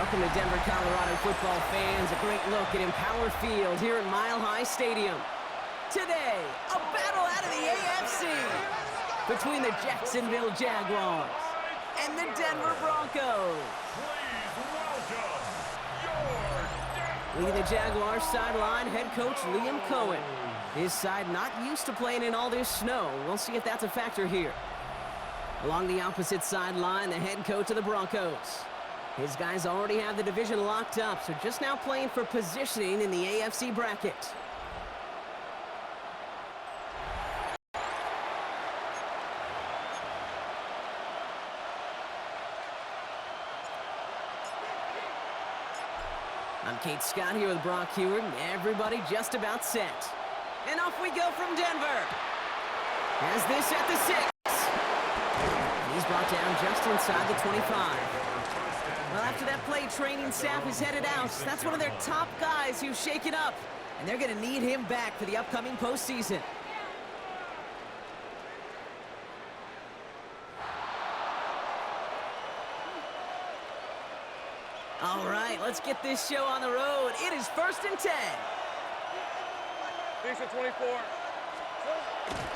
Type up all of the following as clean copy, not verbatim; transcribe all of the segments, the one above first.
Welcome to Denver, Colorado football fans. A great look at Empower Field here at Mile High Stadium. Today, a battle out of the AFC between the Jacksonville Jaguars and the Denver Broncos. Leading the Jaguars sideline, head coach Liam Cohen. His side not used to playing in all this snow. We'll see if that's a factor here. Along the opposite sideline, the head coach of the Broncos. His guys already have the division locked up, so just now playing for positioning in the AFC bracket. I'm Kate Scott here with Brock Heward, and everybody just about set. And off we go from Denver. Has this at the 6. And he's brought down just inside the 25. Well, after that play, training staff is headed out. That's one of their top guys who's shaken up. And they're going to need him back for the upcoming postseason. All right, let's get this show on the road. It is 1st and 10. Thanks at 24.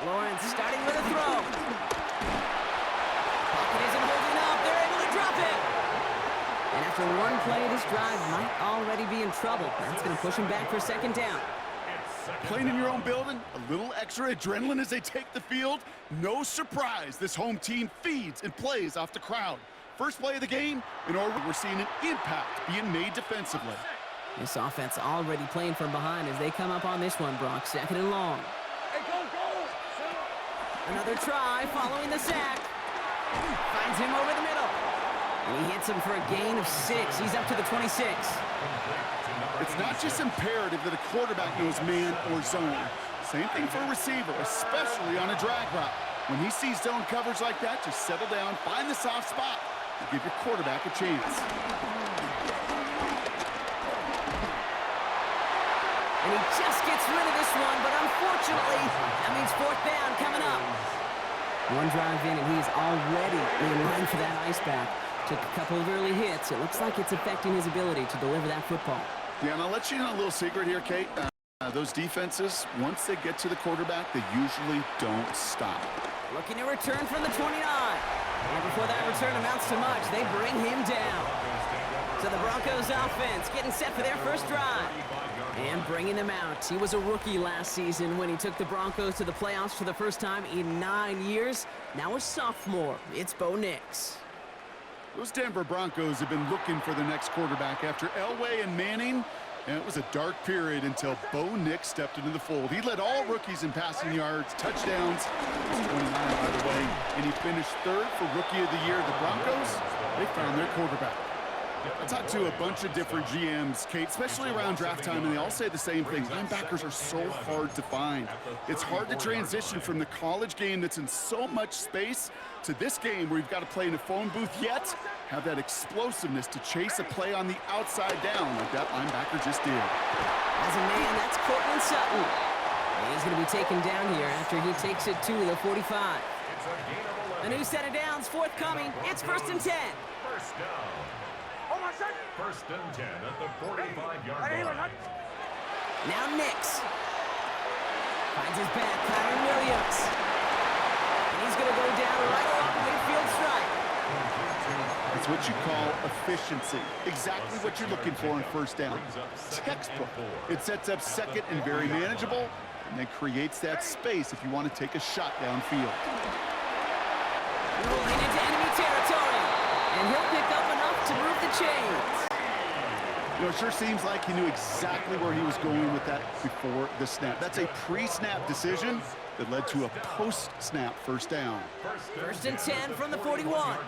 Lawrence starting with a throw. Pocket isn't holding up. They're able to drop it. And after one play, this drive might already be in trouble. That's going to push him back for 2nd down. Playing in your own building, a little extra adrenaline as they take the field. No surprise, this home team feeds and plays off the crowd. First play of the game, in order, we're seeing an impact being made defensively. This offense already playing from behind as they come up on this one, Brock. 2nd and long. Hey, go! Another try following the sack. Finds him over the middle. And he hits him for a gain of 6. He's up to the 26. It's not just imperative that a quarterback knows man or zone. Same thing for a receiver, especially on a drag route. When he sees zone coverage like that, just settle down, find the soft spot, and give your quarterback a chance. And he just gets rid of this one, but unfortunately, that means 4th down coming up. One drive in, and he's already in line for that ice bath. Took a couple of early hits. It looks like it's affecting his ability to deliver that football. Yeah, and I'll let you know a little secret here, Kate. Those defenses, once they get to the quarterback, they usually don't stop. Looking to return from the 29. And before that return amounts to much, they bring him down. So the Broncos offense getting set for their first drive. And bringing him out. He was a rookie last season when he took the Broncos to the playoffs for the first time in 9 years. Now a sophomore. It's Bo Nix. Those Denver Broncos have been looking for the next quarterback after Elway and Manning, and it was a dark period until Bo Nix stepped into the fold. He led all rookies in passing yards, touchdowns. He was 29, by the way, and he finished 3rd for Rookie of the Year. The Broncos, they found their quarterback. I talked to a bunch of different GMs, Kate, especially around draft time, and they all say the same thing. Linebackers are so hard to find. It's hard to transition from the college game that's in so much space to this game where you've got to play in a phone booth, yet have that explosiveness to chase a play on the outside down like that linebacker just did. As a man, that's Cortland Sutton. And he's going to be taken down here after he takes it to the 45. A new set of downs forthcoming. It's 1st and 10. First down. 1st and 10 at the 45-yard line. Now Nix. Finds his back, Kyron Williams. And he's going to go down right along the midfield stripe. It's what you call efficiency. Exactly what you're looking for in 1st down. Textbook. It sets up 2nd and very manageable, and then creates that space if you want to take a shot downfield. Rolling into enemy territory. And he'll pick up enough to move the chains. You know, it sure seems like he knew exactly where he was going with that before the snap. That's a pre-snap decision that led to a post-snap 1st down. 1st and 10 from the 41.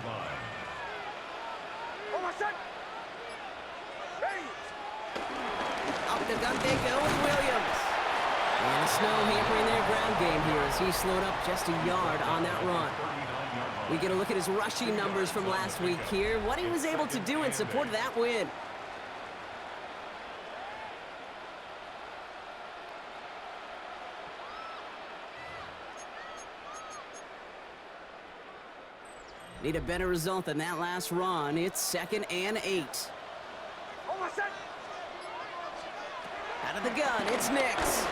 Up the gun they go with Williams. And the snow hampering their ground game here as he slowed up just a yard on that run. We get a look at his rushing numbers from last week here, what he was able to do in support of that win. Need a better result than that last run. It's 2nd and 8. Out of the gun, it's Nix.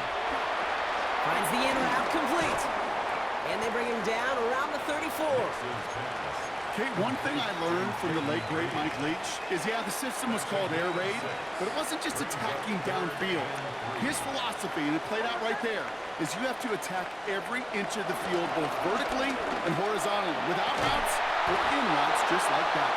Finds the in route complete. And they bring him down around the 34. Kate, one thing I learned from the late, great Mike Leach is, yeah, the system was called air raid, but it wasn't just attacking downfield. His philosophy, and it played out right there, is you have to attack every inch of the field, both vertically and horizontally, without routes or in routes, just like that.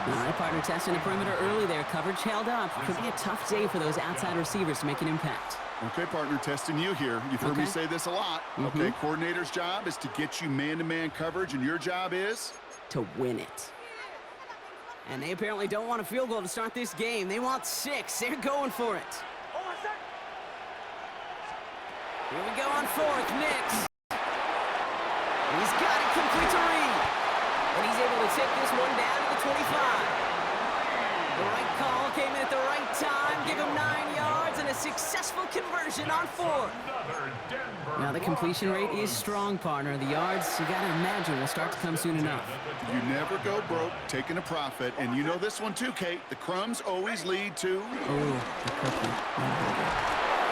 All right, partner, testing the perimeter early there. Coverage held up. Could be a tough day for those outside receivers to make an impact. Okay, partner, testing you here. You've heard me say this a lot. Okay, coordinator's job is to get you man-to-man coverage, and your job is? To win it. And they apparently don't want a field goal to start this game. They want 6. They're going for it. Here we go on 4th. Nix. He's got it complete to Reed. And he's able to take this one down to the 25. The right call came in at the right time. Give him 9 yards and a successful conversion on 4th. Now the completion rate is strong, partner. The yards, you gotta imagine, will start to come soon enough. You never go broke taking a profit. And you know this one too, Kate. The crumbs always lead to... Oh, the cookie.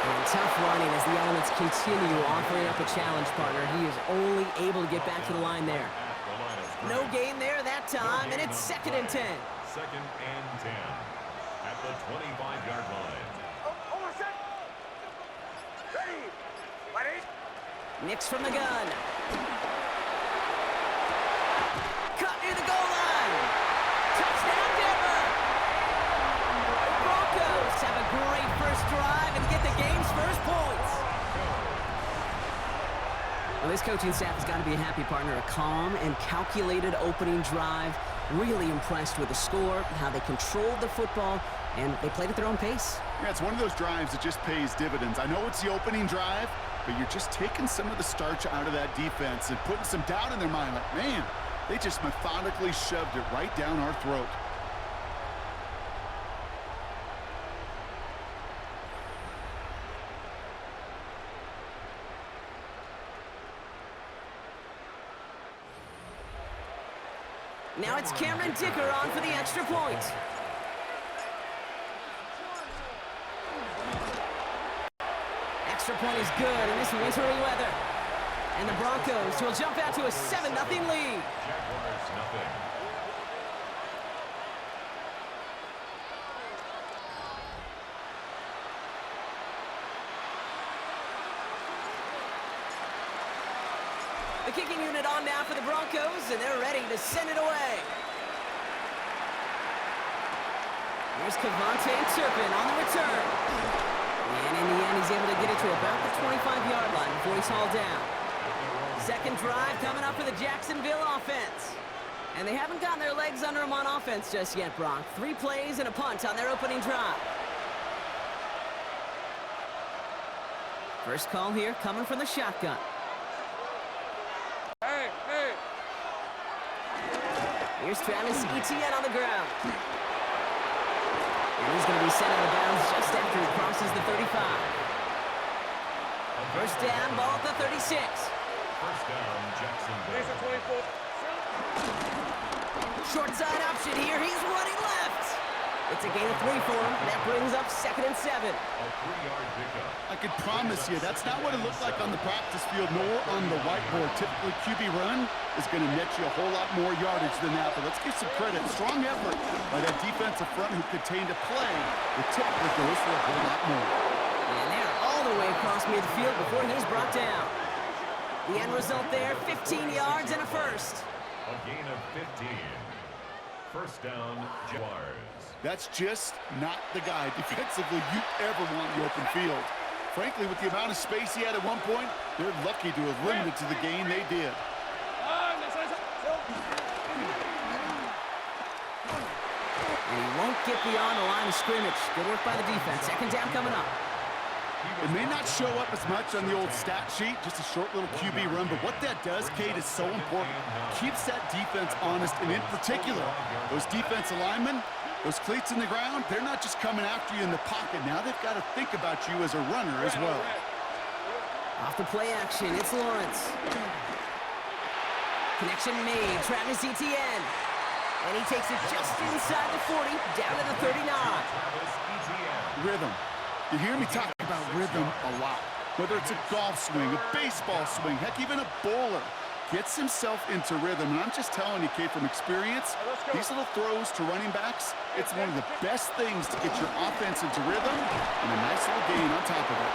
And tough running as the elements continue offering up a challenge, partner. He is only able to get back to the line there. No gain there that time, and it's 2nd and 10. 2nd and 10 at the 25-yard line. Nix from the gun. Cut near the goal line. Touchdown, Denver. The Broncos have a great first drive and get the game's first points. Well, this coaching staff has got to be a happy partner. A calm and calculated opening drive. Really impressed with the score, how they controlled the football, and they played at their own pace. Yeah, it's one of those drives that just pays dividends. I know it's the opening drive, but you're just taking some of the starch out of that defense and putting some doubt in their mind. Like, man, they just methodically shoved it right down our throat. Now it's Cameron Dicker on for the extra point. Extra point is good in this wintry weather. And the Broncos will jump out to a 7-0 lead. Jaguars nothing. The kicking unit on now for the Broncos, and they're ready to send it away. Here's Surtain on the return. And in the end, he's able to get it to about the 25-yard line before he's hauled down. Second drive coming up for the Jacksonville offense. And they haven't gotten their legs under them on offense just yet, Brock. 3 plays and a punt on their opening drive. First call here coming from the shotgun. Here's Travis Etienne on the ground. And he's going to be sent out of bounds just after he crosses the 35. First down, ball at the 36. First down, Jacksonville. Short side option here. He's running left. It's a gain of 3 for him. That brings up 2nd and 7. A 3-yard pickup. I could promise you that's not what it looked like on the practice field nor on the whiteboard. Typically, QB run is going to net you a whole lot more yardage than that. But let's give some credit. Strong effort by that defensive front who contained a play that typically goes for a whole lot more. And they're all the way across midfield before he's brought down. The end result there, 15 yards and a first. A gain of 15. First down, Jaguars. That's just not the guy defensively you ever want in the open field. Frankly, with the amount of space he had at one point, they're lucky to have limited to the game they did. And he won't get beyond the line of scrimmage. Good work by the defense. Second down coming up. It may not show up as much on the old stat sheet, just a short little QB run, but what that does, Kate, is so important. Keeps that defense honest, and in particular, those defensive linemen, those cleats in the ground, they're not just coming after you in the pocket. Now they've got to think about you as a runner as well. Off the play action, it's Lawrence. Connection made, Travis Etienne. And he takes it just inside the 40, down to the 39. Rhythm. You hear me talk about rhythm a lot. Whether it's a golf swing, a baseball swing, heck, even a bowler. Gets himself into rhythm. And I'm just telling you, Kate, from experience, these little throws to running backs, it's one of the best things to get your offense into rhythm and a nice little gain on top of it.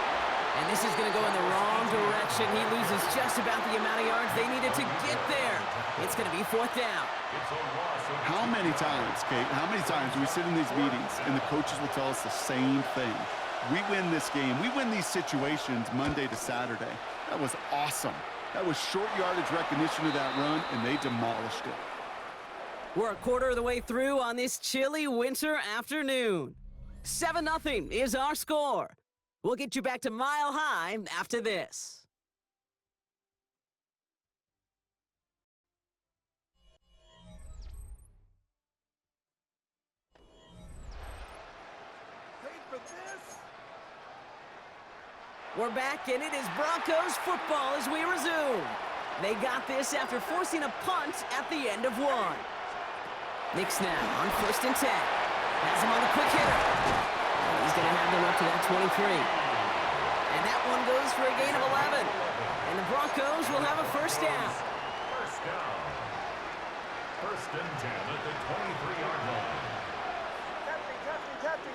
And this is going to go in the wrong direction. He loses just about the amount of yards they needed to get there. It's going to be 4th down. How many times, Kate, how many times do we sit in these meetings and the coaches will tell us the same thing? We win this game. We win these situations Monday to Saturday. That was awesome. That was short yardage recognition of that run, and they demolished it. We're a quarter of the way through on this chilly winter afternoon. 7-0 is our score. We'll get you back to Mile High after this. We're back, and it is Broncos football as we resume. They got this after forcing a punt at the end of one. Nix now on 1st and 10. Has him on a quick hitter. And he's going to have them up to that 23. And that one goes for a gain of 11. And the Broncos will have a 1st down. First down. 1st and 10 at the 23-yard line.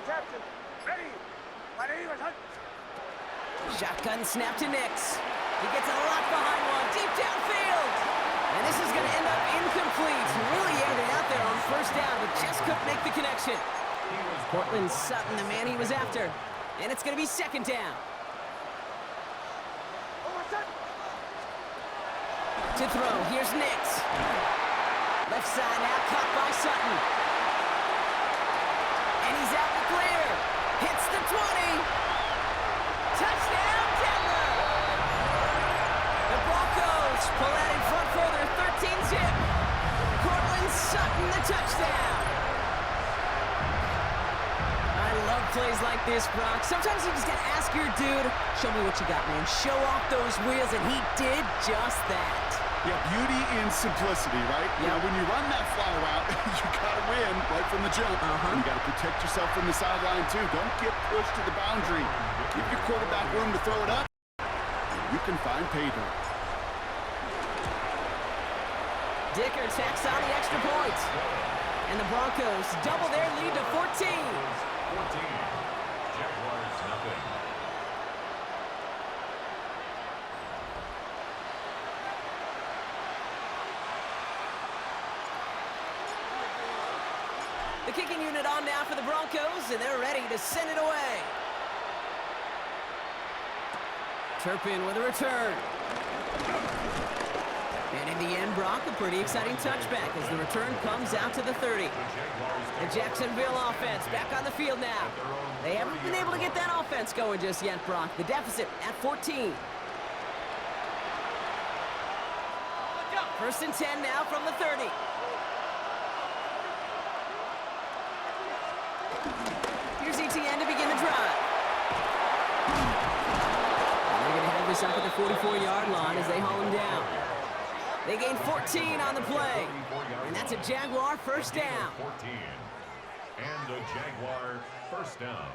Captain. Ready. My name is Hunt. Shotgun snap to Nix. He gets a lot behind one, deep downfield. And this is going to end up incomplete. Really aimed it out there on 1st down, but just couldn't make the connection. Cortland Sutton, the man he was after. And it's going to be 2nd down. To throw, here's Nix. Left side now, caught by Sutton. And he's out the clear. Hits the 20. Touchdown, Denver! The Broncos pull out in front further, 13-zip. Cortland Sutton, the touchdown. I love plays like this, Brock. Sometimes you just gotta ask your dude, show me what you got, man. Show off those wheels, and he did just that. Yeah, beauty in simplicity, right? Yeah. Now, when you run that fly route, you got to win right from the jump. And you got to protect yourself from the sideline, too. Don't get pushed to the boundary. Give your quarterback room to throw it up. You can find pay dirt. Dicker tacks on the extra point. And the Broncos double their lead to 14. 14. Jaguars nothing. The kicking unit on now for the Broncos, and they're ready to send it away. Turpin with a return. And in the end, Brock, a pretty exciting touchback as the return comes out to the 30. The Jacksonville offense back on the field now. They haven't been able to get that offense going just yet, Brock. The deficit at 14. 1st and 10 now from the 30. Here's ETN to begin the drive. And they're going to have this up at the 44-yard line as they haul him down. They gain 14 on the play. And that's a Jaguar 1st down. 14. And a Jaguar 1st down.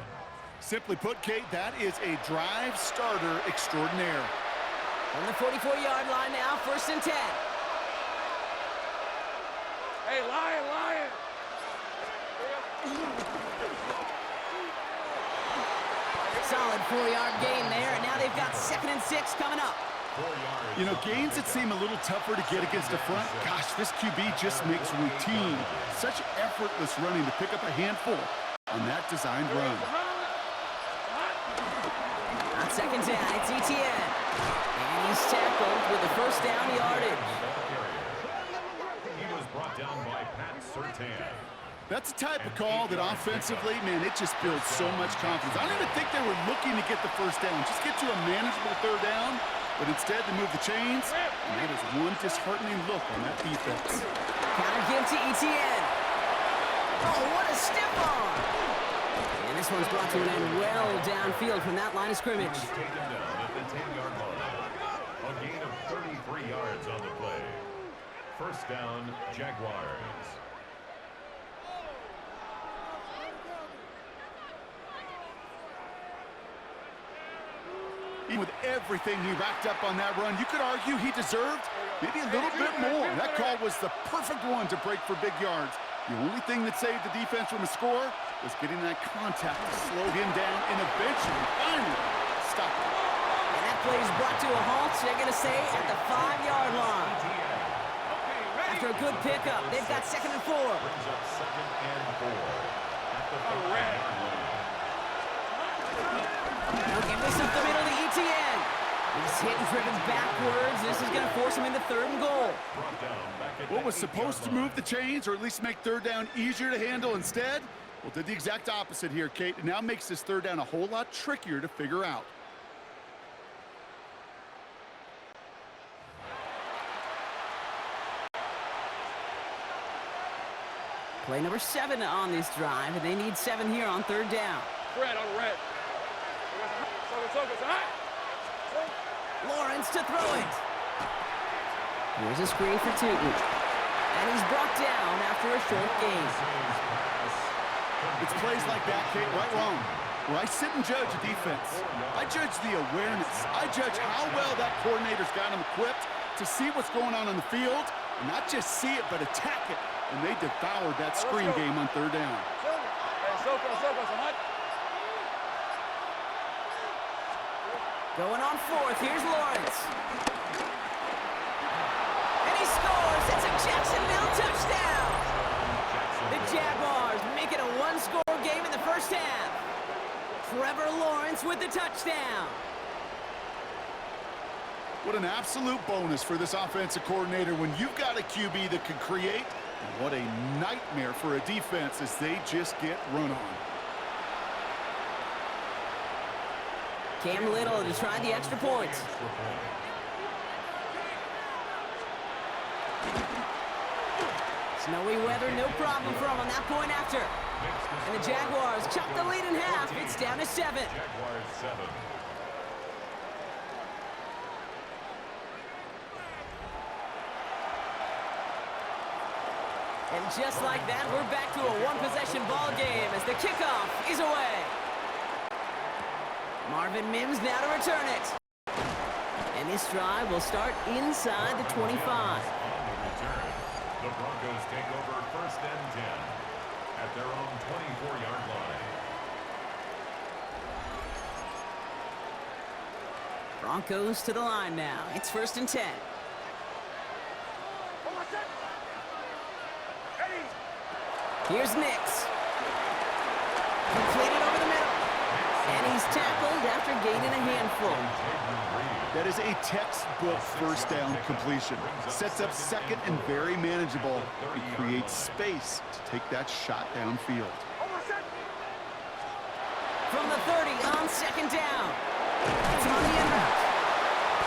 Simply put, Kate, that is a drive starter extraordinaire. On the 44-yard line now, 1st and 10. Hey, lion. Solid 4-yard gain there, and now they've got 2nd and 6 coming up. You know, gains that seem a little tougher to get against the front, gosh, this QB just makes routine. Such effortless running to pick up a handful on that designed run. On 2nd down, it's ETN. And he's tackled with the 1st down yardage. He was brought down by Pat Surtain. That's the type of call that offensively, man, it just builds so much confidence. I don't even think they were looking to get the 1st down. Just get to a manageable 3rd down, but instead to move the chains, and that is one disheartening look on that defense. Counter give to ETN. Oh, what a stiff arm! And this one's brought to an end well downfield from that line of scrimmage. Taken down at the 10-yard line. A gain of 33 yards on the play. 1st down, Jaguars. Even with everything he racked up on that run, you could argue he deserved maybe a little bit more. That call was the perfect one to break for big yards. The only thing that saved the defense from a score was getting that contact to slow him down and eventually, finally, stop him. And that play is brought to a halt, they're going to say, at the 5-yard line. After a good pickup, they've got 2nd and 4. Brings up 2nd and 4 at the 5-yard line. Now give this up the middle to ETN. He's hit and driven backwards. This is going to force him into 3rd and goal. What was supposed to move the chains, or at least make 3rd down easier to handle instead, well, did the exact opposite here, Kate. It now makes this 3rd down a whole lot trickier to figure out. Play number 7 on this drive, and they need 7 here on 3rd down. Red on red. Lawrence to throw it. Here's a screen for Tootin. And he's brought down after a short gain. It's plays like that, Kate, right wrong. Where I sit and judge a defense. I judge the awareness. I judge how well that coordinator's got him equipped to see what's going on the field, and not just see it, but attack it. And they devoured that screen game on 3rd down. Going on 4th, here's Lawrence. And he scores! It's a Jacksonville touchdown! The Jaguars make it a 1-score game in the first half. Trevor Lawrence with the touchdown. What an absolute bonus for this offensive coordinator when you've got a QB that can create. And what a nightmare for a defense as they just get run on. Cam Little to try the extra point. Snowy weather, no problem for him on that point after. And the Jaguars chop the lead in half. It's down to 7. Jaguars 7. And just like that, we're back to a 1-possession ball game as the kickoff is away. Marvin Mims now to return it. And this drive will start inside the 25. The Broncos take over 1st and 10 at their own 24-yard line. Broncos to the line now. It's 1st and 10. Here's Nix. Completed over the middle. And he's tackled after gaining a handful. That is a textbook 1st down completion. Sets up 2nd and very manageable. It creates space to take that shot downfield. From the 30 on 2nd down. It's on the end route.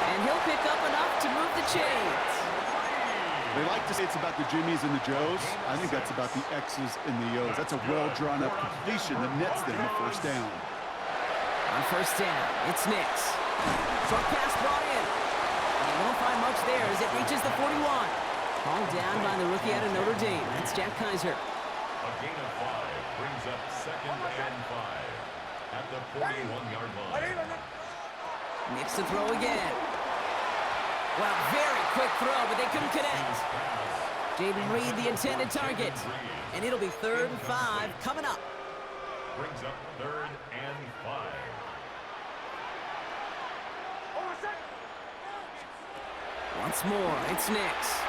And he'll pick up enough to move the chains. They like to say it's about the Jimmies and the Joes. I think that's about the X's and the O's. That's a well-drawn-up completion that nets them a 1st down. On 1st down, it's Nix. Short pass brought in. And he won't find much there as it reaches the 41. Hauled down by the rookie out of Notre Dame. That's Jack Kaiser. A gain of 5 brings up 2nd and 5 at the 41-yard line. Nix to throw again. Well, very quick throw, but they couldn't connect. Jaden Reed, the intended target. And it'll be 3rd and 5 coming up. Brings up 3rd and 5. Once more, it's Nix.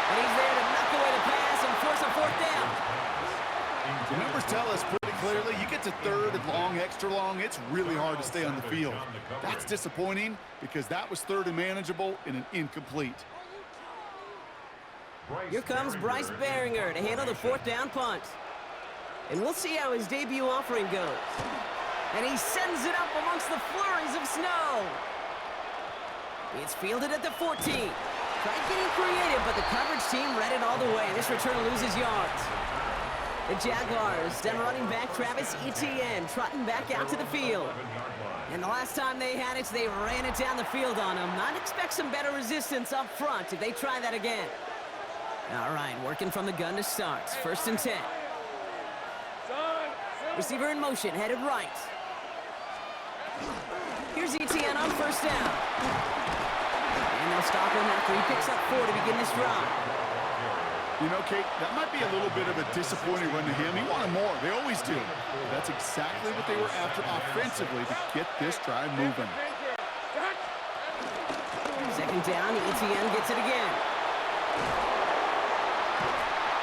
And he's there to knock away the pass and force a 4th down. The numbers tell us pretty clearly, you get to 3rd and long, extra long, it's really hard to stay on the field. That's disappointing because that was 3rd and manageable and an incomplete. Here comes Bryce Behringer to handle the 4th down punt. And we'll see how his debut offering goes. And he sends it up amongst the flurries of snow. It's fielded at the 14. Tried getting creative, but the coverage team read it all the way. This return loses yards. The Jaguars, then running back Travis Etienne, trotting back out to the field. And the last time they had it, they ran it down the field on him. I'd expect some better resistance up front if they try that again. All right, working from the gun to start. 1st and 10. Receiver in motion, headed right. Here's Here's ETN on first down. And they'll stop him after he picks up 4 to begin this drive. You know, Kate, that might be a little bit of a disappointing run to him. He wanted more. They always do. That's exactly what they were after offensively to get this drive moving. Second down, ETN gets it again.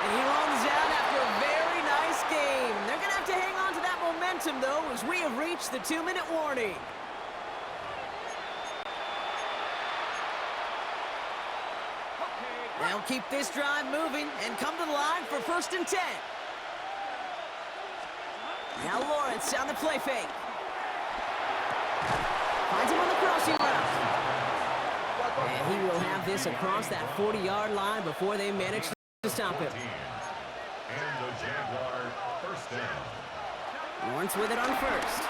And he runs out after a very nice game. They're going to have to hang on to that momentum, though, as we have reached the 2-minute warning. They'll keep this drive moving and come to the line for 1st and 10. Now Lawrence on the play fake. Finds him on the crossing route. And he will have this across that 40-yard line before they manage to stop him. And the Jaguar first down. Lawrence with it on first.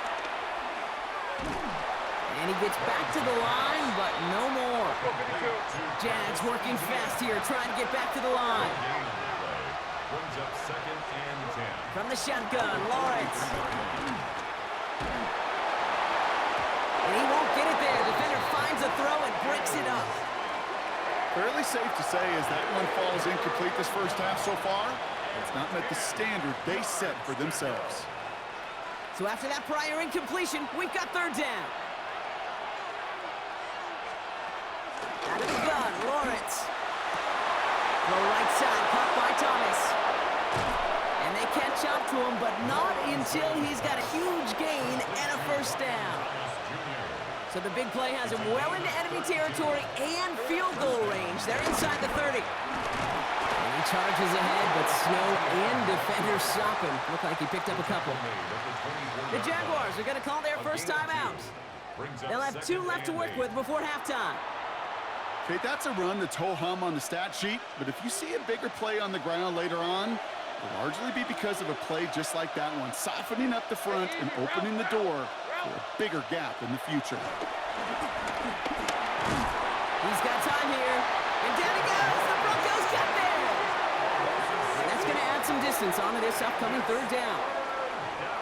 And he gets back to the line, but no more. Jags working fast here, trying to get back to the line. Brings up 2nd and 10. From the shotgun, Lawrence. And he won't get it there. Defender finds a throw and breaks it up. Fairly safe to say as that one falls incomplete this first half so far, it's not met the standard they set for themselves. So after that prior incompletion, we've got 3rd down. Out of the gun, Lawrence. The right side, caught by Thomas. And they catch up to him, but not until he's got a huge gain and a 1st down. So the big play has him well into enemy territory and field goal range. They're inside the 30. And he charges ahead, but Snow and defenders stop him. Look like he picked up a couple. The Jaguars are going to call their first time out. They'll have 2 left to work with before halftime. Okay, that's a run that's ho-hum on the stat sheet, but if you see a bigger play on the ground later on, it'll largely be because of a play just like that one, softening up the front and opening the door for a bigger gap in the future. He's got time here, and down he goes. The Broncos got there. And that's going to add some distance onto this upcoming 3rd down.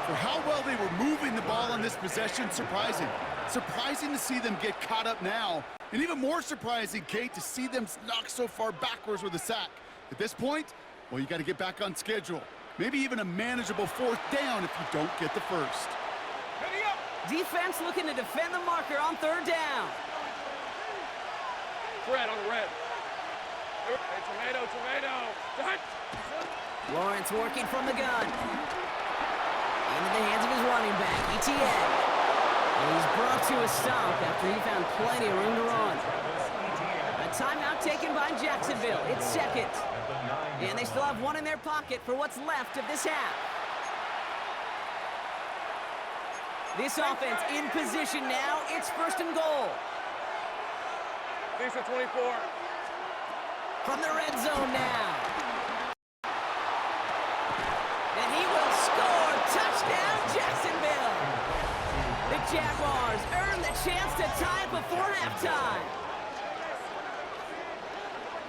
For how well they were moving the ball on this possession, surprising. Surprising to see them get caught up now. And even more surprising, Kate, to see them knock so far backwards with a sack. At this point, well, you got to get back on schedule. Maybe even a manageable 4th down if you don't get the first. Defense looking to defend the marker on 3rd down. Red on the red. Hey, tomato. Lawrence working from the gun. Into the hands of his running back, ETN. And he's brought to a stop after he found plenty of room to run. A timeout taken by Jacksonville. It's 2nd. And they still have 1 in their pocket for what's left of this half. This offense in position now. It's 1st and goal. These are 24. From the red zone now. And he will score. Touchdown, Jacksonville. The Jaguars earn the chance to tie it before halftime.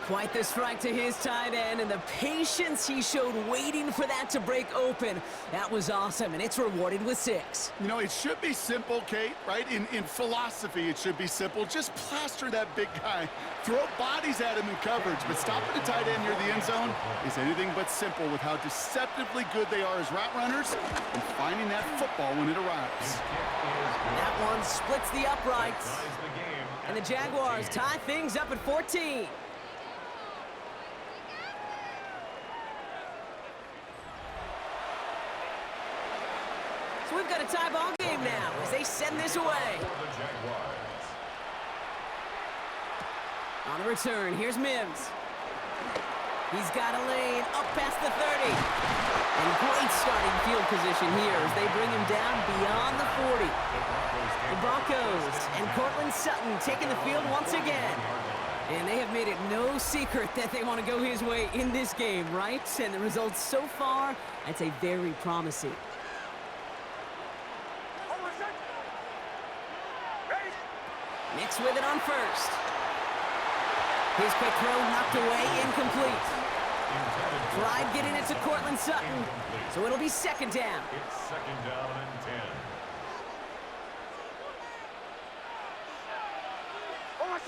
Quite the strike to his tight end, and the patience he showed waiting for that to break open. That was awesome, and it's rewarded with 6. You know, it should be simple, Kate, right? In philosophy, it should be simple. Just plaster that big guy. Throw bodies at him in coverage, but stopping a tight end near the end zone is anything but simple with how deceptively good they are as route runners and finding that football when it arrives. That one splits the uprights, and the Jaguars tie things up at 14. So we've got a tie ball game now as they send this away. On the return, here's Mims. He's got a lane up past the 30. And great starting field position here as they bring him down beyond the 40. The Broncos and Cortland Sutton taking the field once again. And they have made it no secret that they want to go his way in this game, right? And the results so far, I'd say very promising. Nix with it on first. His quick throw knocked away, incomplete. Tried getting it to Cortland Sutton, so it'll be 2nd down. It's 2nd down and 10.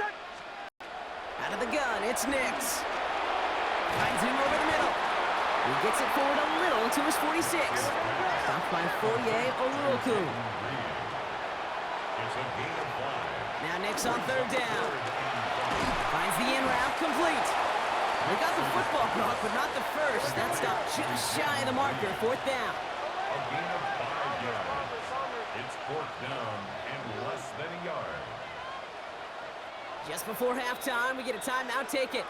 Out of the gun, it's Nix. Finds him over the middle. He gets it forward a little to his 46. Stopped by Fourier Oluoku. It's a gain of 5. Now Nix on third down. Finds the in route complete. They got the football block, but not the first. That stopped just shy of the marker. Fourth down. A gain of 5 yards. It's fourth down and less than a yard. Just before halftime, we get a timeout. Take it.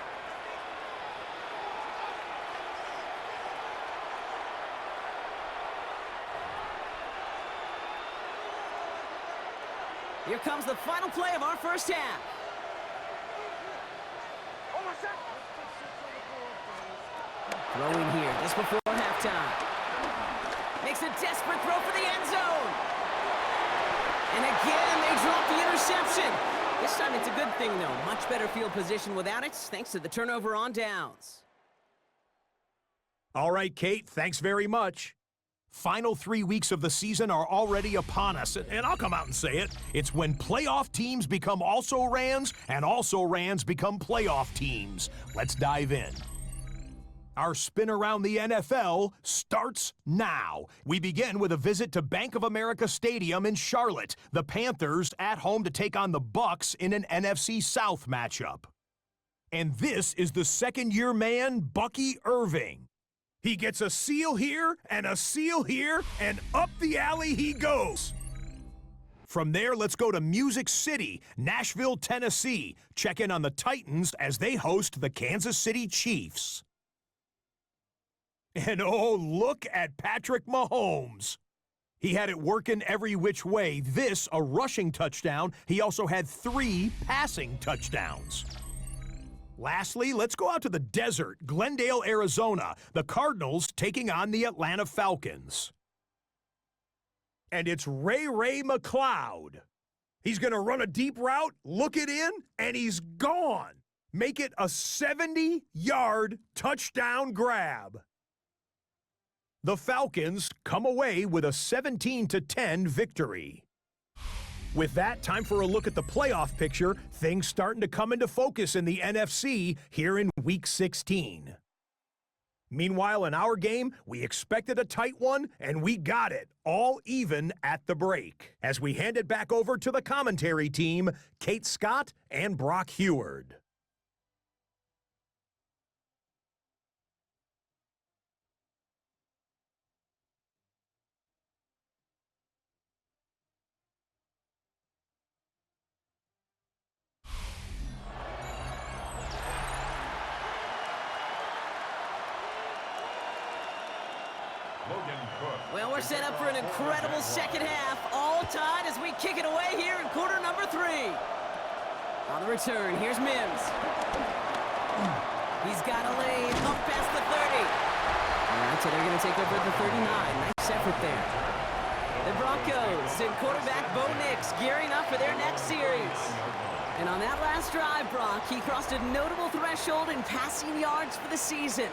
Here comes the final play of our first half. Throwing here just before halftime. Makes a desperate throw for the end zone. And again, they drop the interception. This time it's a good thing, though. Much better field position without it, thanks to the turnover on downs. All right, Kate, thanks very much. Final 3 weeks of the season are already upon us, and I'll come out and say it. It's when playoff teams become also-rans, and also-rans become playoff teams. Let's dive in. Our spin around the NFL starts now. We begin with a visit to Bank of America Stadium in Charlotte. The Panthers at home to take on the Bucs in an NFC South matchup. And this is the second-year man, Bucky Irving. He gets a seal here, and up the alley he goes. From there, let's go to Music City, Nashville, Tennessee. Check in on the Titans as they host the Kansas City Chiefs. And oh, look at Patrick Mahomes. He had it working every which way. This, a rushing touchdown. He also had 3 passing touchdowns. Lastly, let's go out to the desert, Glendale, Arizona. The Cardinals taking on the Atlanta Falcons. And it's Ray McCloud. He's going to run a deep route, look it in, and he's gone. Make it a 70-yard touchdown grab. The Falcons come away with a 17-10 victory. With that, time for a look at the playoff picture. Things starting to come into focus in the NFC here in Week 16. Meanwhile, in our game, we expected a tight one, and we got it, all even at the break. As we hand it back over to the commentary team, Kate Scott and Brock Heward. Well, we're set up for an incredible second half, all tied as we kick it away here in quarter number 3. On the return, here's Mims. He's got a lane up past the 30. All right, so they're going to take over at the 39. Nice effort there. The Broncos and quarterback Bo Nix gearing up for their next series. And on that last drive, Brock, he crossed a notable threshold in passing yards for the season.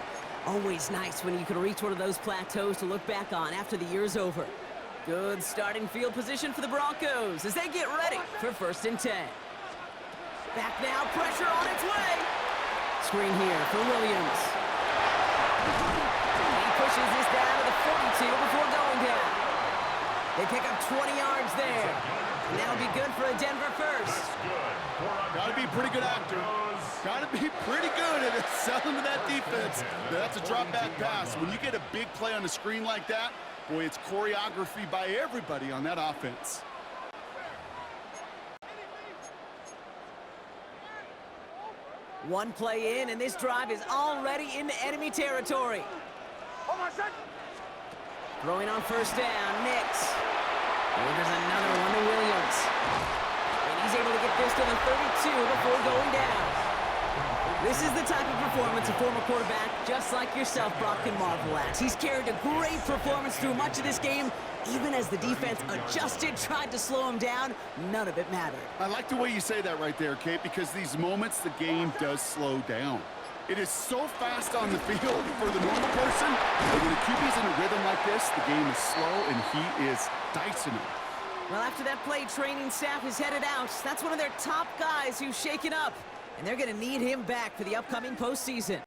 Always nice when you can reach one of those plateaus to look back on after the year's over. Good starting field position for the Broncos as they get ready for 1st and 10. Back now, pressure on its way. Screen here for Williams. He pushes this down to the 42 before going down. They pick up 20 yards there. And that'll be good for a Denver first. Got to be a pretty good actor. Got to be pretty good at selling to that defense. That's a drop back pass. When you get a big play on the screen like that, boy, it's choreography by everybody on that offense. One play in, and this drive is already into enemy territory. Throwing on 1st down, Nix. And there's another one to Williams. And he's able to get this to the 32 before going down. This is the type of performance a former quarterback, just like yourself, Brock, can marvel at. He's carried a great performance through much of this game. Even as the defense adjusted, tried to slow him down, none of it mattered. I like the way you say that right there, Kate, because these moments the game does slow down. It is so fast on the field for the normal person, but when the QB's in a rhythm like this, the game is slow and he is dicing it. Well, after that play, training staff is headed out. That's one of their top guys who's shaken up. And they're going to need him back for the upcoming postseason.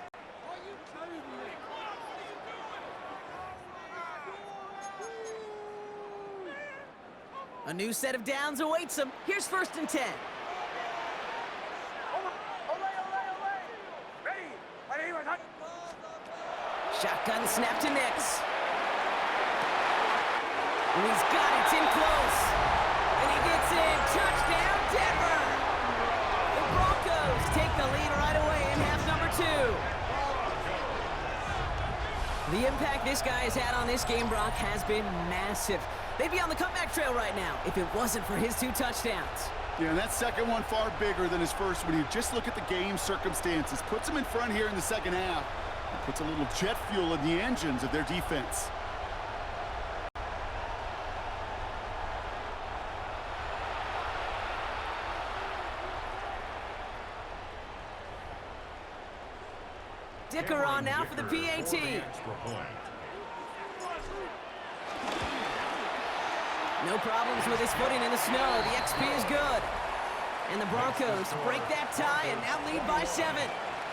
A new set of downs awaits him. Here's 1st and 10. Shotgun snap to Nix. And he's got it. It's in close. And he gets in. Touchdown, Denver! The Broncos take the lead right away in half number 2. The impact this guy has had on this game, Brock, has been massive. They'd be on the comeback trail right now if it wasn't for his 2 touchdowns. Yeah, and that second one far bigger than his first when you just look at the game circumstances. Puts him in front here in the second half. It puts a little jet fuel in the engines of their defense. Dicker on now for the PAT. No problems with his footing in the snow. The XP is good. And the Broncos break that tie and now lead by 7.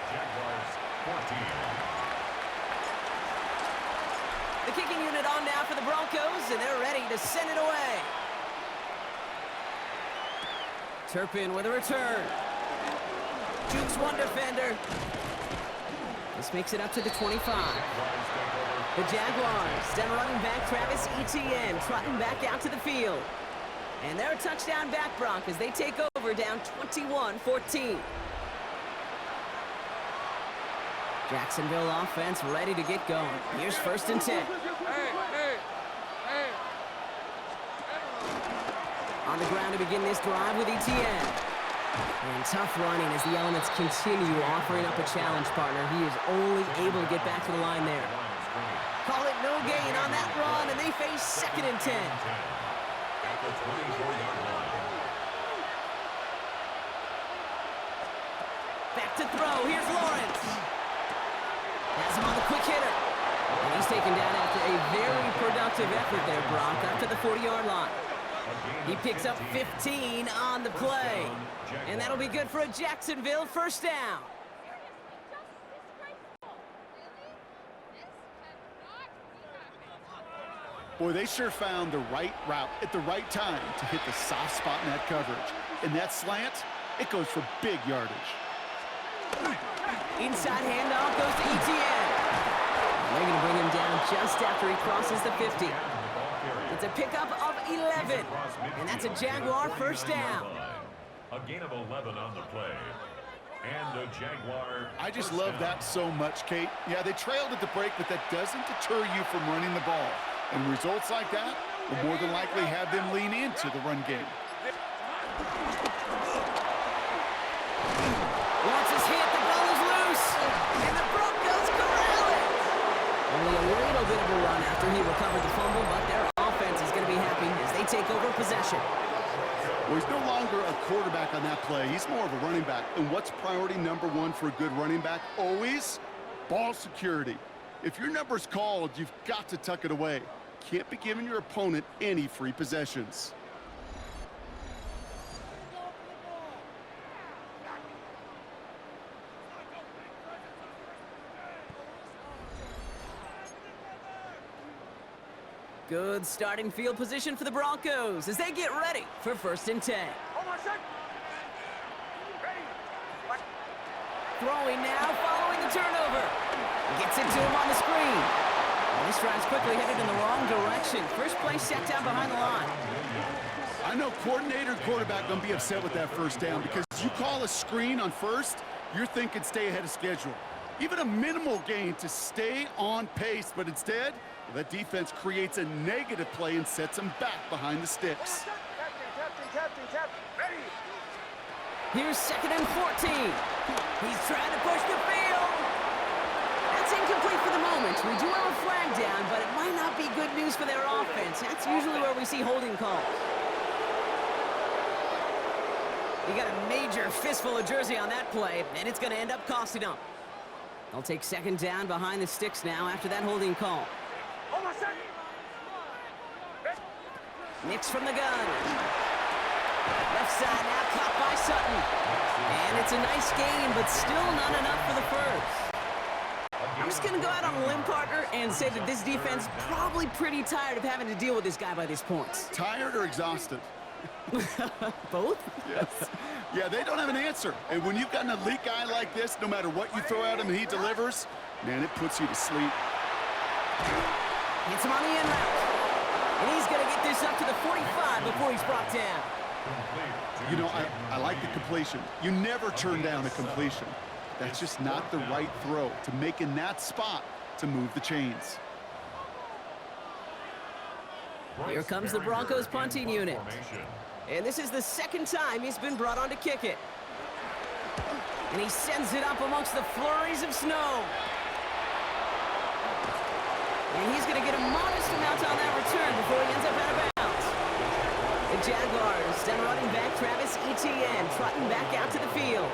Jaguars 14. The kicking unit on now for the Broncos, and they're ready to send it away. Turpin with a return. Jukes one defender. This makes it up to the 25. The Jaguars, then running back Travis Etienne, trotting back out to the field. And they're a touchdown back, Brock, as they take over down 21-14. Jacksonville offense ready to get going. Here's 1st and 10. On the ground to begin this drive with Etienne. And tough running as the elements continue offering up a challenge partner. He is only able to get back to the line there. Call it no gain on that run, and they face 2nd and 10. At the 24-yard line. Back to throw. Here's Lawrence. Has him on the quick hitter. And he's taken down after a very productive effort there, Brock, up to the 40-yard line. He picks up 15 on the play. And that'll be good for a Jacksonville 1st down. Boy, they sure found the right route at the right time to hit the soft spot in that coverage. And that slant, it goes for big yardage. Inside handoff goes to Etienne. They're going to bring him down just after he crosses the 50. It's a pickup of 11. And that's a Jaguar 1st down. A gain of 11 on the play. And a Jaguar. I just love that so much, Kate. Yeah, they trailed at the break, but that doesn't deter you from running the ball. And results like that will more than likely have them lean into the run game. Once it's hit, the ball is loose. And the Broncos corral it. Only a little bit of a run after he recovered the fumble, but their offense is going to be happy as they take over possession. Well, he's no longer a quarterback on that play. He's more of a running back. And what's priority number 1 for a good running back? Always ball security. If your number's called, you've got to tuck it away. Can't be giving your opponent any free possessions. Good starting field position for the Broncos as they get ready for 1st and 10. Throwing now, following the turnover. Gets it to him on the screen. And this drive's quickly headed in the wrong direction. First play set down behind the line. I know coordinator and quarterback going to be upset with that 1st down because you call a screen on 1st, you're thinking stay ahead of schedule. Even a minimal gain to stay on pace, but instead, that defense creates a negative play and sets them back behind the sticks. Here's 2nd and 14. He's trying to push the field. That's incomplete for the moment. We do have a flag down, but it might not be good news for their offense. That's usually where we see holding calls. You got a major fistful of jersey on that play, and it's going to end up costing them. They'll take 2nd down behind the sticks now after that holding call. Nix from the gun. Left side now, caught by Sutton. And it's a nice gain, but still not enough for the first. I'm just going to go out on a limb, partner, and say that this defense probably pretty tired of having to deal with this guy by this point. Tired or exhausted? Both? Yes. Yeah, they don't have an answer. And when you've got an elite guy like this, no matter what you throw at him and he delivers, man, it puts you to sleep. Hits him on the end route. And he's going to get this up to the 45 before he's brought down. You know, I like the completion. You never turn down a completion. That's just not the right throw to make in that spot to move the chains. Here comes the Broncos punting unit. And this is the second time he's been brought on to kick it. And he sends it up amongst the flurries of snow. And he's going to get a modest amount on that return before he ends up out of bounds. The Jaguars send running back Travis Etienne trotting back out to the field.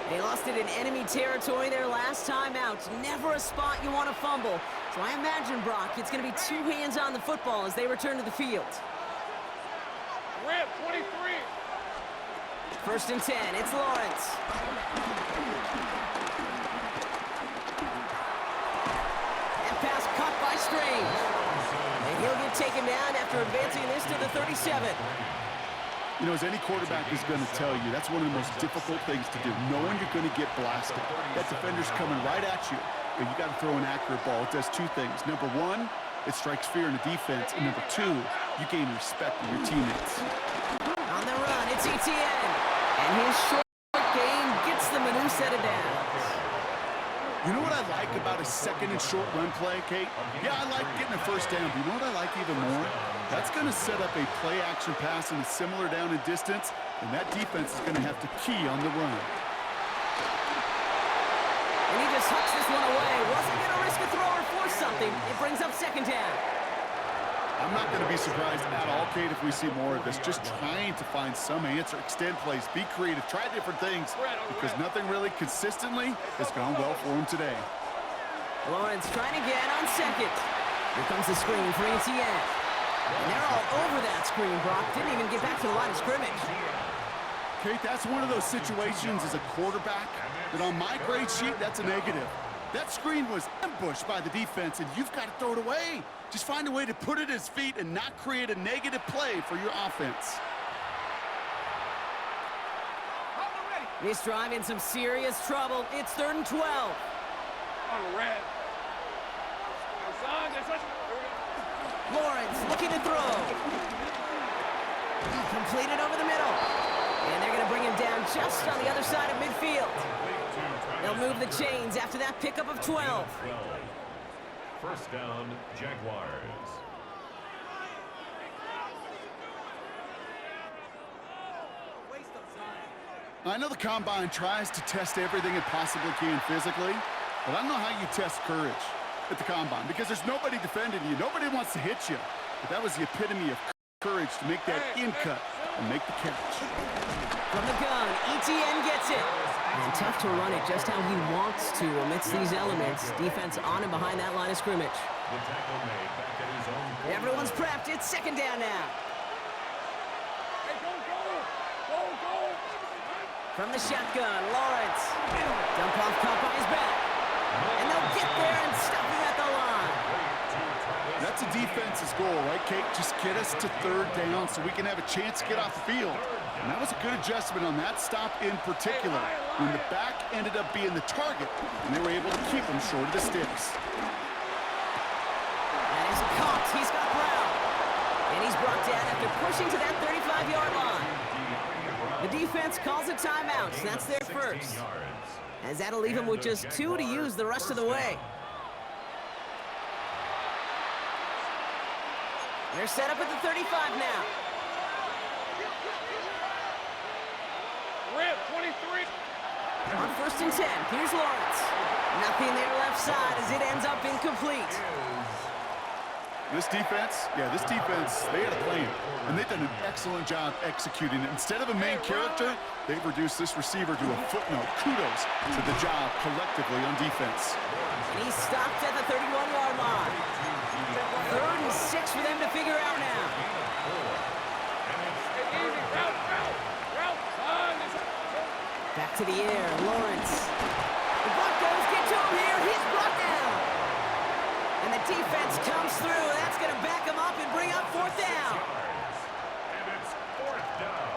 They lost it in enemy territory their last time out. Never a spot you want to fumble. So I imagine, Brock, it's going to be two hands on the football as they return to the field. Rip, 23. First and 10, it's Lawrence. That pass caught by Strange. And he'll get taken down after advancing this to the 37. You know, as any quarterback is going to tell you, that's one of the most difficult things to do, knowing you're going to get blasted. That defender's coming right at you, but you got to throw an accurate ball. It does two things. Number one, it strikes fear in the defense, and number two, you gain respect of your teammates. On the run, it's Etienne. And his short game gets them a new set of downs. You know what I like about a second and short run play, Kate? Yeah, I like getting a first down, but you know what I like even more? That's going to set up a play-action pass in a similar down and distance, and that defense is going to have to key on the run. And he just hucks this one away. Wasn't going to risk a throw or force something. It brings up second down. I'm not going to be surprised at all, Kate, if we see more of this. Just trying to find some answer, extend plays, be creative, try different things, because nothing really consistently has gone well for him today. Lawrence trying again on second. Here comes the screen for Etienne. And they're all over that screen, Brock. Didn't even get back to the line of scrimmage. Kate, that's one of those situations as a quarterback that on my grade sheet, that's a negative. That screen was ambushed by the defense, and you've got to throw it away. Just find a way to put it at his feet and not create a negative play for your offense. This drive in some serious trouble. It's 3rd and 12. On the red. Lawrence looking to throw. Completed over the middle. And they're going to bring him down just on the other side of midfield. They'll move the chains after that pickup of 12. First down, Jaguars. I know the Combine tries to test everything it possibly can physically, but I don't know how you test courage at the Combine, because there's nobody defending you. Nobody wants to hit you. But that was the epitome of courage to make that in cut and make the catch. From the gun, Etienne gets it. And tough to run it just how he wants to amidst these elements. Defense on and behind that line of scrimmage. The tackle made back at his own 40. Everyone's prepped. It's second down now. Hey, go. From the shotgun, Lawrence. Dump off caught by his back. And they'll get there and stop him at the line. That's a defense's goal, right, Kate? Just get us to 3rd down so we can have a chance to get off the field. And that was a good adjustment on that stop in particular, when the back ended up being the target, and they were able to keep him short of the sticks. And he's caught. He's got Brown. And he's brought down after pushing to that 35-yard line. The defense calls a timeout. So that's their first. As that'll leave him with just 2 to use the rest of the way. They're set up at the 35 now. Rip, 23. On 1st and 10, here's Lawrence. Nothing there left side as it ends up incomplete. This defense, they had a plan, and they've done an excellent job executing it. Instead of a main character, they've reduced this receiver to a footnote. Kudos to the job collectively on defense. And he's stopped at the 31-yard line. 3rd and 6 for them to figure out now. to the air. Lawrence. The Broncos get to him here. He's brought down. And the defense comes through. That's going to back him up and bring up fourth down. And it's fourth down.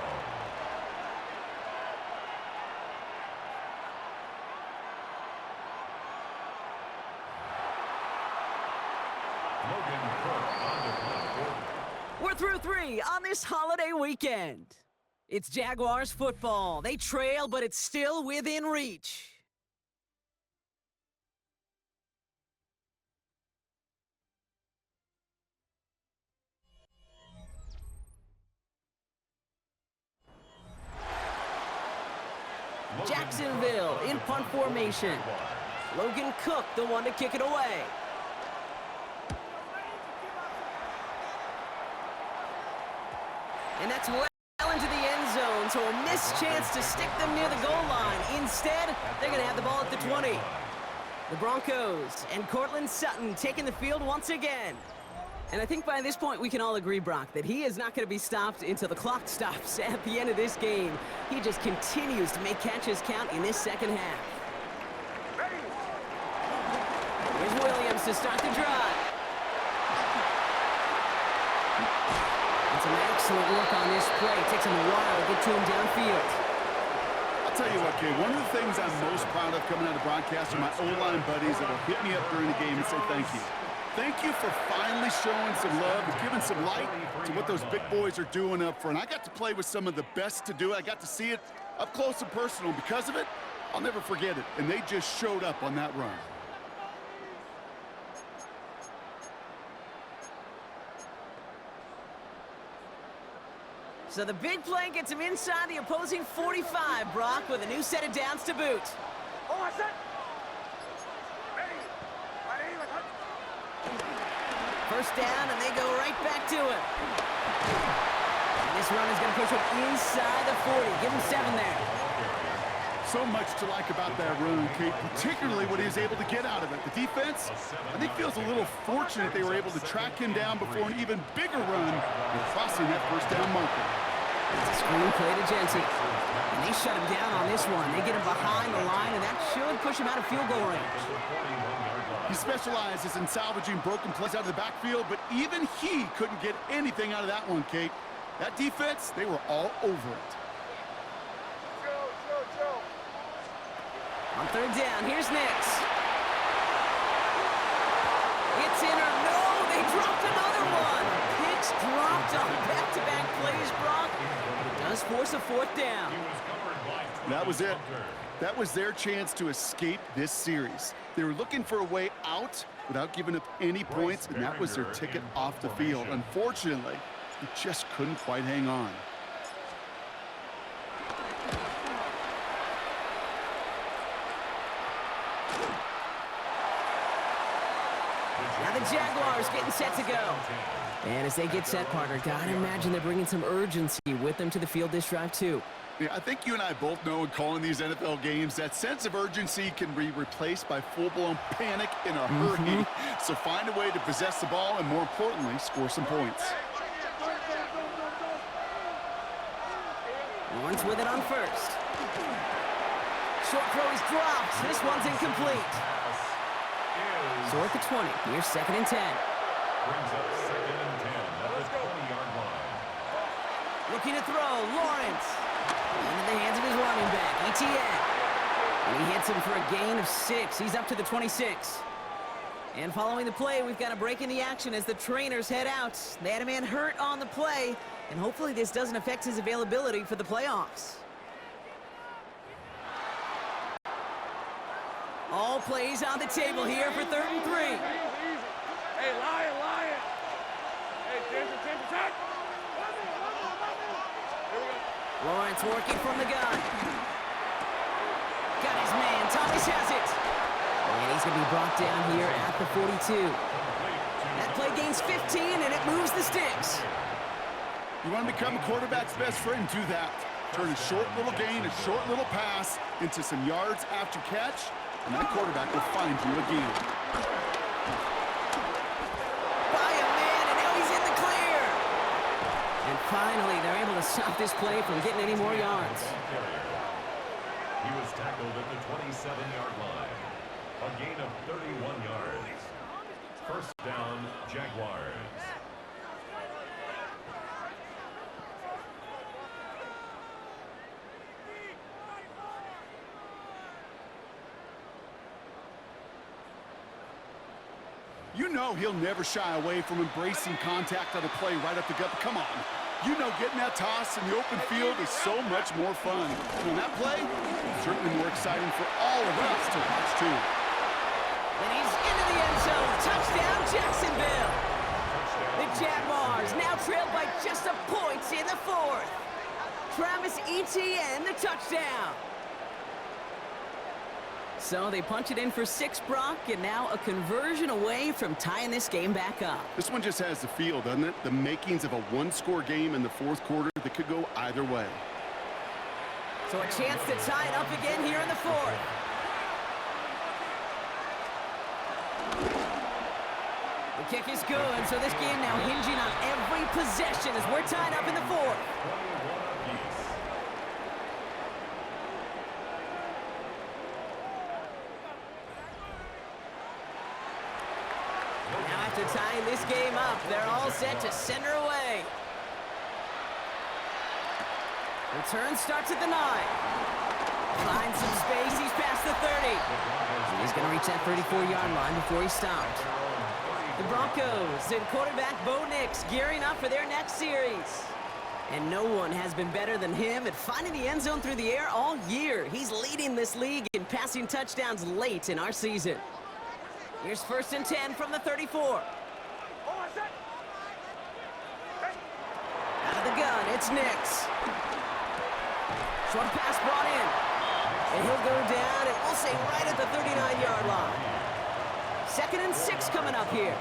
Logan Kirk on the punt. We're through 3 on this holiday weekend. It's Jaguars football. They trail, but it's still within reach. Jacksonville in punt formation. Logan Cook, the one to kick it away. And that's well into the end zone, so a missed chance to stick them near the goal line. Instead, they're going to have the ball at the 20. The Broncos and Cortland Sutton taking the field once again. And I think by this point we can all agree, Brock, that he is not going to be stopped until the clock stops at the end of this game. He just continues to make catches count in this second half. Here's Williams to start the drive. And some excellent work on this play. It takes him a while to get to him downfield. I'll tell you what, Kate, one of the things I'm most proud of coming out of broadcast are my O-line buddies that will hit me up during the game and say thank you. Thank you for finally showing some love and giving some light to what those big boys are doing up front. I got to play with some of the best to do it. I got to see it up close and personal. Because of it, I'll never forget it. And they just showed up on that run. So the big play gets him inside the opposing 45, Brock, with a new set of downs to boot. First down, and they go right back to him. And this run is going to push him inside the 40. Give him 7 there. So much to like about that run, Kate, particularly what he was able to get out of it. The defense, I think, feels a little fortunate they were able to track him down before an even bigger run and crossing that first down marker. It's a screen play to Jensen. And they shut him down on this one. They get him behind the line, and that should push him out of field goal range. He specializes in salvaging broken plays out of the backfield, but even he couldn't get anything out of that one, Kate. That defense, they were all over it. On third down, here's Nix. It's in or no, they dropped another one. Picks dropped on back-to-back plays, Brock. It does force a fourth down. That was it. That was their chance to escape this series. They were looking for a way out without giving up any points, and that was their ticket off the field. Unfortunately, they just couldn't quite hang on. Now the Jaguars getting set to go. And as they get set, partner, gotta imagine they're bringing some urgency with them to the field this drive, too. Yeah, I think you and I both know in calling these NFL games, that sense of urgency can be replaced by full-blown panic in a hurry. So find a way to possess the ball and, more importantly, score some points. Lawrence with it on first. Short throw is dropped. This one's incomplete. So at the 20, here's 2nd and 10. Brings up 2nd and 10 at the 20-yard line. Looking to throw, Lawrence. Into the hands of his running back, ETN. And he hits him for a gain of 6. He's up to the 26. And following the play, we've got a break in the action as the trainers head out. They had a man hurt on the play, and hopefully this doesn't affect his availability for the playoffs. All plays on the table here for 3rd and 3. Hey, Lion. Hey, Denver, attack. Here we go. Lawrence working from the gun. Got his man. Thomas has it. And he's going to be brought down here at the 42. That play gains 15, and it moves the sticks. You want to become a quarterback's best friend? Do that. Turn a short little gain, a short little pass into some yards after catch, and that quarterback will find you again. By a man, and now he's in the clear. And finally, they're able to stop this play from getting any more yards. He was tackled at the 27-yard line. A gain of 31 yards. First down, Jaguars. You know he'll never shy away from embracing contact on a play right up the gut. But come on. You know getting that toss in the open field is so much more fun. And that play, certainly more exciting for all of us to watch, too. And he's into the end zone. Touchdown, Jacksonville. The Jaguars now trailed by just a point in the fourth. Travis Etienne, the touchdown. So they punch it in for 6, Brock, and now a conversion away from tying this game back up. This one just has the feel, doesn't it? The makings of a one-score game in the fourth quarter that could go either way. So a chance to tie it up again here in the fourth. The kick is good, so this game now hinging on every possession as we're tied up in the fourth. Now after tying this game up, they're all set to send her away. Return starts at the 9. Finds some space, he's past the 30. He's going to reach that 34-yard line before he stopped. The Broncos and quarterback Bo Nix gearing up for their next series. And no one has been better than him at finding the end zone through the air all year. He's leading this league in passing touchdowns late in our season. Here's 1st and 10 from the 34. Out of the gun, it's Nix. Short pass brought in. And he'll go down, and we'll say right at the 39-yard line. 2nd and 6 coming up here.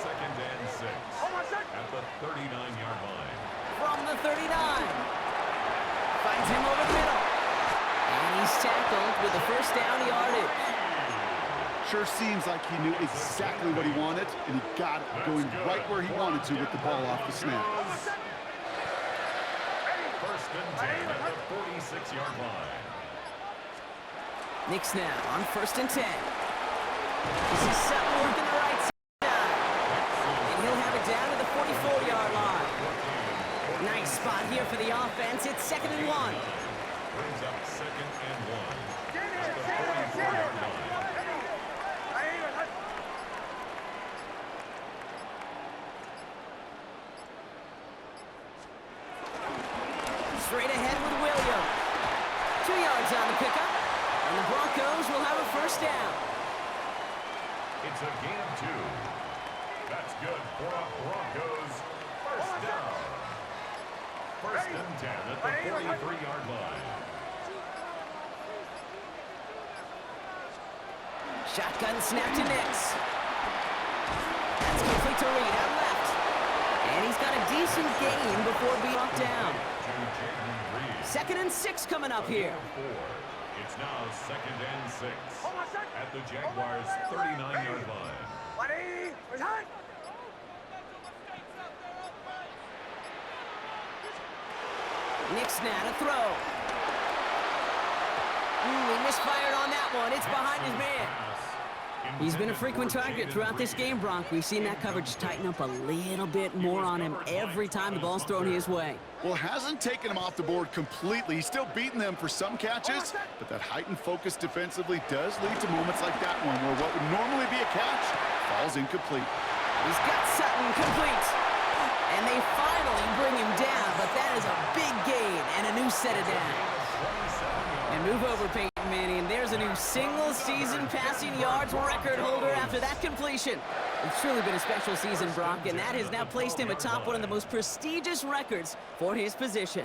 2nd and 6 at the 39-yard line. From the 39. Finds him over the middle. And he's tackled with the first down yardage. Sure seems like he knew exactly what he wanted, and he got it going right where he wanted to with the ball off the snap. 1st and 10 at the 46-yard line. Nix now on 1st and 10. This is Sutton working the right side. And he'll have it down to the 44-yard line. Nice spot here for the offense. It's 2nd and 1. Brings up 2nd and 1 at the 44-yard line. Straight ahead with Williams. 2 yards on the pickup. And the Broncos will have a first down. It's a gain of 2. That's good for a Broncos first down. 1st and 10 at the 43-yard line. Shotgun snap to Nix. That's complete to Reed out left. And he's got a decent gain before being knocked down. 2nd and 6 coming up here. It's now 2nd and 6 at the Jaguars' 39-yard line. Nix now to throw. He misfired on that one. It's behind his man. He's been a frequent target throughout this game, Bronk. We've seen that coverage tighten up a little bit more on him every time the ball's thrown his way. Well, hasn't taken him off the board completely. He's still beating them for some catches, but that heightened focus defensively does lead to moments like that one where what would normally be a catch falls incomplete. He's got Sutton complete. And they finally bring him down, but that is a big gain and a new set of downs. And move over, Peyton Manning. There's a new single-season passing yards record holder after that completion. It's truly been a special season, Brock, and that has now placed him atop one of the most prestigious records for his position.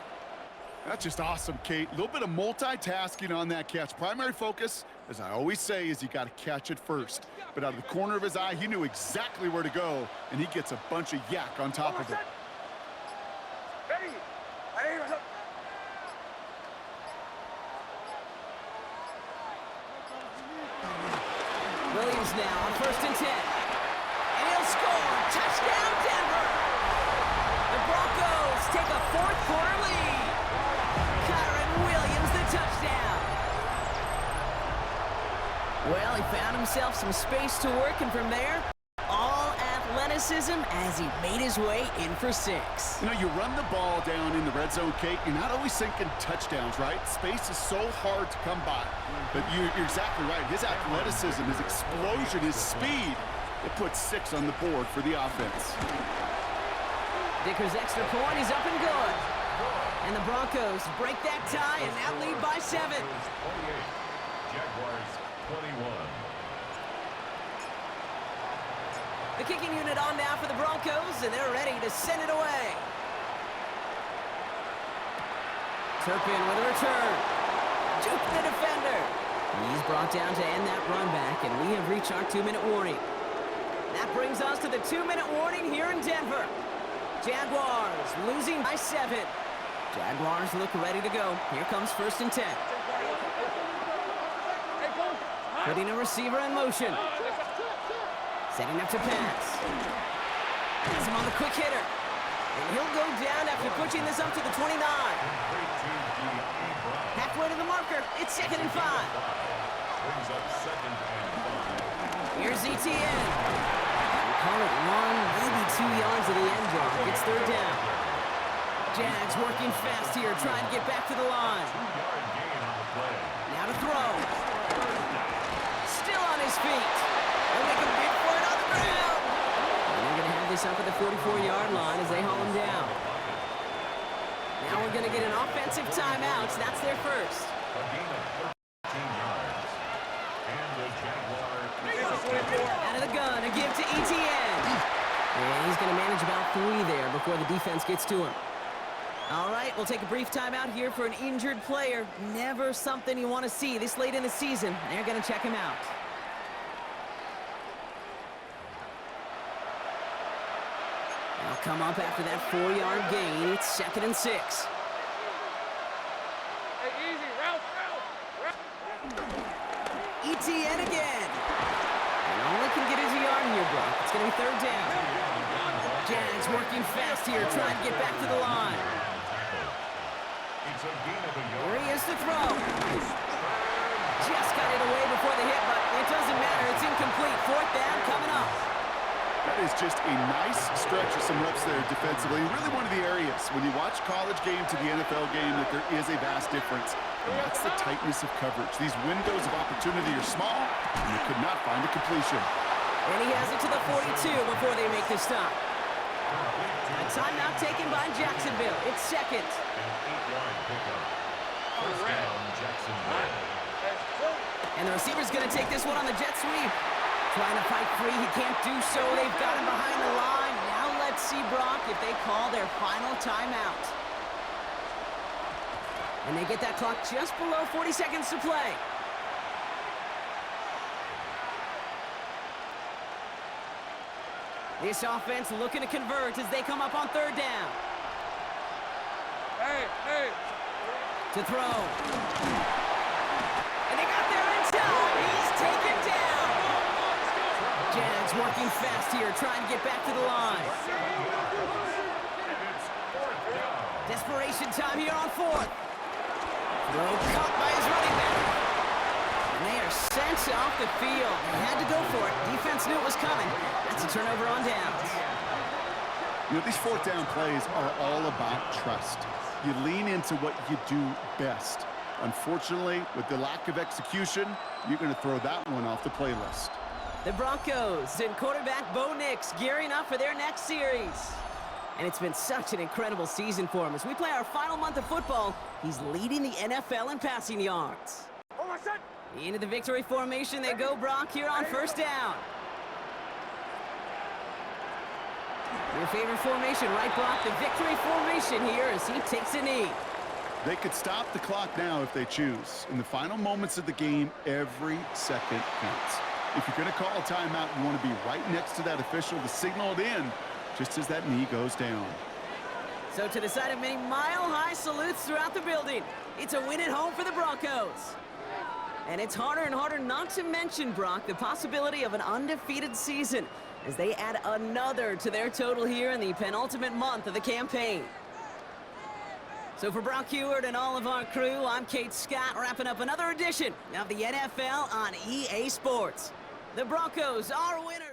That's just awesome, Kate. A little bit of multitasking on that catch. Primary focus, as I always say, is you got to catch it first. But out of the corner of his eye, he knew exactly where to go, and he gets a bunch of yak on top of it. Williams now on 1st and 10. And he'll score. Touchdown, Denver! The Broncos take a fourth quarter lead. Kyron Williams, the touchdown. some space to work, and from there, all athleticism as he made his way in for 6. You know, you run the ball down in the red zone, Kate, you're not always thinking touchdowns, right? Space is so hard to come by. But you're exactly right. His athleticism, his explosion, his speed, it puts 6 on the board for the offense. Dicker's extra point is up and good. And the Broncos break that tie and now lead by 7. Jaguars 21. The kicking unit on now for the Broncos, and they're ready to send it away. Turpin with a return. Juke the defender. He's brought down to end that run back, and we have reached our 2-minute warning. That brings us to the 2-minute warning here in Denver. Jaguars losing by 7. Jaguars look ready to go. Here comes 1st and 10. Putting a receiver in motion. Setting up to pass. Has him on the quick hitter. And he'll go down after pushing this up to the 29. Halfway to the marker. It's 2nd and 5. Brings up 2nd and 5. Here's ETN. Call it 1, maybe 2 yards of the end block. It's 3rd down. Jags working fast here, trying to get back to the line. 2-yard gain on the play. Now to throw. Still on his feet. They'll make a big for it on the ground. And they're going to have this up at the 44-yard line as they haul him down. Now we're going to get an offensive timeout. So that's their first. A gain of 13 yards. And the Jaguar. Out of the gun, a give to ETN. And he's going to manage about 3 there before the defense gets to him. All right, we'll take a brief timeout here for an injured player. Never something you want to see this late in the season. They're going to check him out. They'll come up after that 4-yard gain. It's 2nd and 6. Hey, easy, Ralph. ETN again. And all they can get is a yard here, Brock. It's going to be 3rd down. Jags working fast here, trying to get back to the line. It's a gain of a yard. Here he is to throw. Just got it away before the hit, but it doesn't matter. It's incomplete. 4th down coming up. That is just a nice stretch of some reps there defensively. Really one of the areas when you watch college game to the NFL game that there is a vast difference. And that's the tightness of coverage. These windows of opportunity are small, and they could not find a completion. And he has it to the 42 before they make the stop. A timeout taken by Jacksonville. It's 2nd. An 8-yard pickup. First down, Jacksonville. And the receiver's going to take this one on the jet sweep. Trying to fight free. He can't do so. They've got him behind the line. Now let's see, Brock, if they call their final timeout. And they get that clock just below 40 seconds to play. This offense looking to convert as they come up on 3rd down. Hey. To throw. And they got there in time. He's taken down. Jags working fast here, trying to get back to the line. It's 4th down. Desperation time here on 4th. Throw caught by his running back. And they are sent off the field. They had to go for it. Defense knew it was coming. That's a turnover on downs. You know, these 4th down plays are all about trust. You lean into what you do best. Unfortunately, with the lack of execution, you're going to throw that one off the playlist. The Broncos and quarterback Bo Nix gearing up for their next series. And it's been such an incredible season for him. As we play our final month of football, he's leading the NFL in passing yards. Into the victory formation they go, Brock, here on 1st down. Your favorite formation, right, Brock? The victory formation here as he takes a knee. They could stop the clock now if they choose. In the final moments of the game, every second counts. If you're going to call a timeout, you want to be right next to that official to signal it in just as that knee goes down. So to the side of many mile-high salutes throughout the building, it's a win at home for the Broncos. And it's harder and harder not to mention, Brock, the possibility of an undefeated season as they add another to their total here in the penultimate month of the campaign. So for Brock Heward and all of our crew, I'm Kate Scott, wrapping up another edition of the NFL on EA Sports. The Broncos are winners.